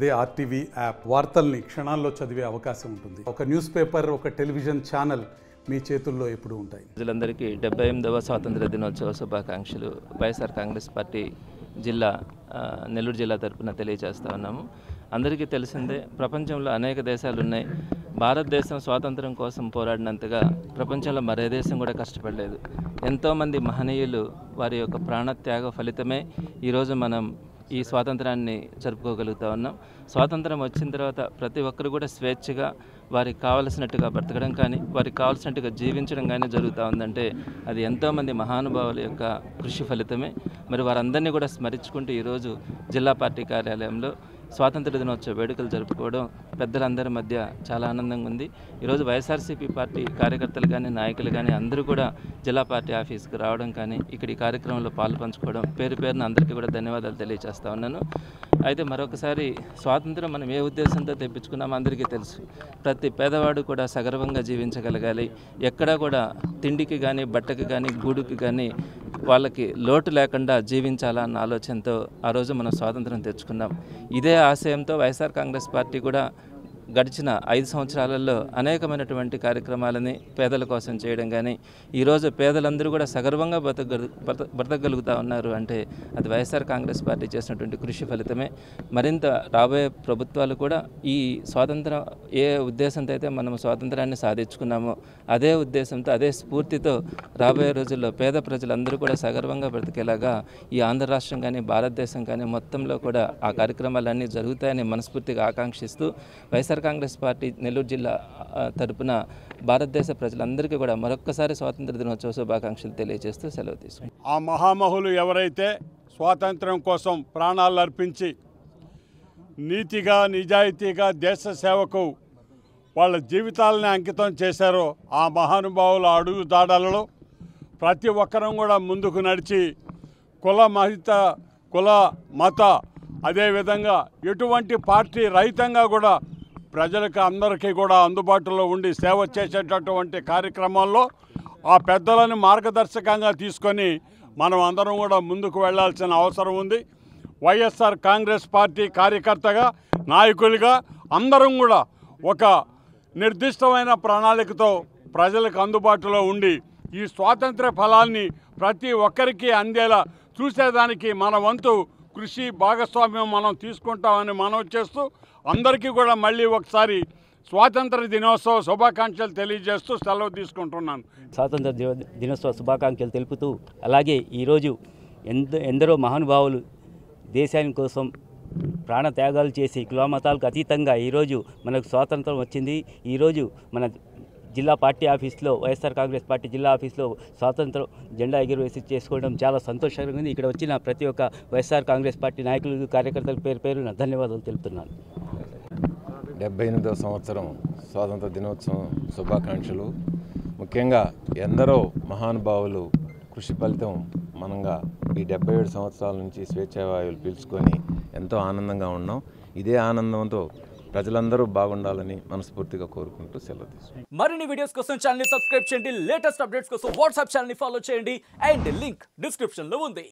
అదే RTV app వార్తల్ని క్షణాల్లో చదివే అవకాశం ఉంటుంది. ఒక న్యూస్ పేపర్, ఒక టెలివిజన్ ఛానల్ మీ చేతుల్లో ఎప్పుడూ ఉంటాయి. ప్రజలందరికీ 78వ స్వాతంత్ర దినోత్సవ శుభాకాంక్షలు వైఎస్ఆర్ కాంగ్రెస్ పార్టీ నెల్లూరు జిల్లా తరపున తెలియజేస్తా ఉన్నాము. అందరికీ తెలిసిందే, ప్రపంచంలో అనేక దేశాలు ఉన్నాయి. భారతదేశం స్వాతంత్రం కోసం పోరాడినంతగా ప్రపంచంలో మరే దేశం కూడా కష్టపడలేదు. ఎంతోమంది మహనీయులు వారి యొక్క ప్రాణత్యాగ ఫలితమే ఈరోజు మనం ఈ స్వాతంత్రాన్ని జరుపుకోగలుగుతా ఉన్నాం. స్వాతంత్రం వచ్చిన తర్వాత ప్రతి ఒక్కరు కూడా స్వేచ్ఛగా వారికి కావలసినట్టుగా బ్రతకడం కానీ, వారికి కావలసినట్టుగా జీవించడం కానీ జరుగుతూ ఉందంటే అది ఎంతోమంది మహానుభావుల యొక్క కృషి ఫలితమే. మరి వారందరినీ కూడా స్మరించుకుంటూ ఈరోజు జిల్లా పార్టీ కార్యాలయంలో స్వాతంత్ర దినోత్సవ వేడుకలు జరుపుకోవడం పెద్దలందరి మధ్య చాలా ఆనందంగా ఉంది. ఈరోజు వైఎస్ఆర్సీపీ పార్టీ కార్యకర్తలు కానీ, నాయకులు కానీ అందరూ కూడా జిల్లా పార్టీ ఆఫీస్కి రావడం కానీ, ఇక్కడ ఈ కార్యక్రమంలో పాల్పంచుకోవడం, పేరు పేరున అందరికీ కూడా ధన్యవాదాలు తెలియజేస్తా ఉన్నాను. అయితే మరొకసారి స్వాతంత్రం మనం ఏ ఉద్దేశంతో తెప్పించుకున్నామో అందరికీ తెలుసు. ప్రతి పేదవాడు కూడా సగర్వంగా జీవించగలగాలి, ఎక్కడా కూడా తిండికి కానీ, బట్టకి కానీ, గూడుకి కానీ వాళ్ళకి లోటు లేకుండా జీవించాలా అన్న ఆలోచనతో ఆ రోజు మనం స్వాతంత్రం తెచ్చుకున్నాం. ఇదే ఆశయంతో వైఎస్ఆర్ కాంగ్రెస్ పార్టీ కూడా గడిచిన 5 సంవత్సరాలలో అనేకమైనటువంటి కార్యక్రమాలని పేదల కోసం చేయడం కానీ, ఈరోజు పేదలందరూ కూడా సగర్వంగా బ్రతకగలుగుతూ ఉన్నారు అంటే అది వైఎస్ఆర్ కాంగ్రెస్ పార్టీ చేసినటువంటి కృషి ఫలితమే. మరింత రాబోయే ప్రభుత్వాలు కూడా ఈ స్వాతంత్రం ఏ ఉద్దేశంతో అయితే మనం స్వాతంత్రాన్ని సాధించుకున్నామో అదే ఉద్దేశంతో, అదే స్ఫూర్తితో రాబోయే రోజుల్లో పేద ప్రజలందరూ కూడా సగర్వంగా బ్రతికేలాగా ఈ ఆంధ్ర రాష్ట్రం కానీ, భారతదేశం కానీ మొత్తంలో కూడా ఆ కార్యక్రమాలన్నీ జరుగుతాయని మనస్ఫూర్తిగా ఆకాంక్షిస్తూ వైఎస్ఆర్ కాంగ్రెస్ పార్టీ నెల్లూరు జిల్లా తరపున భారతదేశ ప్రజలందరికీ కూడా మరొక్కసారి స్వాతంత్ర దినోత్సవ శుభాకాంక్షలు తెలియజేస్తూ సెలవు తీసుకుంటాం. ఆ మహామహులు ఎవరైతే స్వాతంత్రం కోసం ప్రాణాలు అర్పించి నీతిగా, నిజాయితీగా దేశ సేవకు వాళ్ళ జీవితాలని అంకితం చేశారో ఆ మహానుభావుల అడుగు దాడలలో ప్రతి ఒక్కరం కూడా ముందుకు నడిచి కుల మత అదేవిధంగా ఎటువంటి పార్టీ రహితంగా కూడా ప్రజలకు అందరికీ కూడా అందుబాటులో ఉండి సేవ చేసేటటువంటి కార్యక్రమాల్లో ఆ పెద్దలను మార్గదర్శకంగా తీసుకొని మనం అందరం కూడా ముందుకు వెళ్ళాల్సిన అవసరం ఉంది. వైఎస్ఆర్ కాంగ్రెస్ పార్టీ కార్యకర్తగా, నాయకులుగా అందరం కూడా ఒక నిర్దిష్టమైన ప్రణాళికతో ప్రజలకు అందుబాటులో ఉండి ఈ స్వాతంత్ర ఫలాన్ని ప్రతి ఒక్కరికి అందేలా చూసేదానికి మన వంతు కృషి భాగస్వామ్యం మనం తీసుకుంటామని మనవి చేస్తూ అందరికీ కూడా మళ్ళీ ఒకసారి స్వాతంత్ర దినోత్సవ శుభాకాంక్షలు తెలియజేస్తూ సెలవు తీసుకుంటున్నాను. స్వాతంత్ర దినోత్సవ శుభాకాంక్షలు తెలుపుతూ అలాగే ఈరోజు ఎందరో మహానుభావులు దేశాని కోసం ప్రాణత్యాగాలు చేసి కులమతాలకు అతీతంగా ఈరోజు మనకు స్వాతంత్రం వచ్చింది. ఈరోజు మన జిల్లా పార్టీ ఆఫీస్లో, వైఎస్ఆర్ కాంగ్రెస్ పార్టీ జిల్లా ఆఫీస్లో స్వాతంత్రం జెండా ఎగురవేసి చేసుకోవడం చాలా సంతోషంగా ఉంది. ఇక్కడ వచ్చిన ప్రతి ఒక్క వైఎస్ఆర్ కాంగ్రెస్ పార్టీ నాయకులు, కార్యకర్తల పేరున ధన్యవాదాలు తెలుపుతున్నాను. 78వ సంవత్సరం స్వాతంత్ర దినోత్సవం శుభాకాంక్షలు. ముఖ్యంగా ఎందరో మహానుభావులు కృషి ఫలితం మనంగా ఈ 77 సంవత్సరాల నుంచి స్వేచ్ఛావాయువులు పీల్చుకొని ఎంతో ఆనందంగా ఉన్నాం. ఇదే ఆనందంతో ప్రజలందరూ బాగుండాలని మనస్ఫూర్తిగా కోరుకుంటూ సెలవు తీసుకుంటాం. మరిన్ని వీడియోస్ కోసం ఛానల్ ని సబ్స్క్రైబ్ చేయండి, లేటెస్ట్ అప్డేట్స్ కోసం వాట్సాప్ ఛానల్ ని ఫాలో చేయండి అండ్ లింక్ డిస్క్రిప్షన్ లో ఉంది.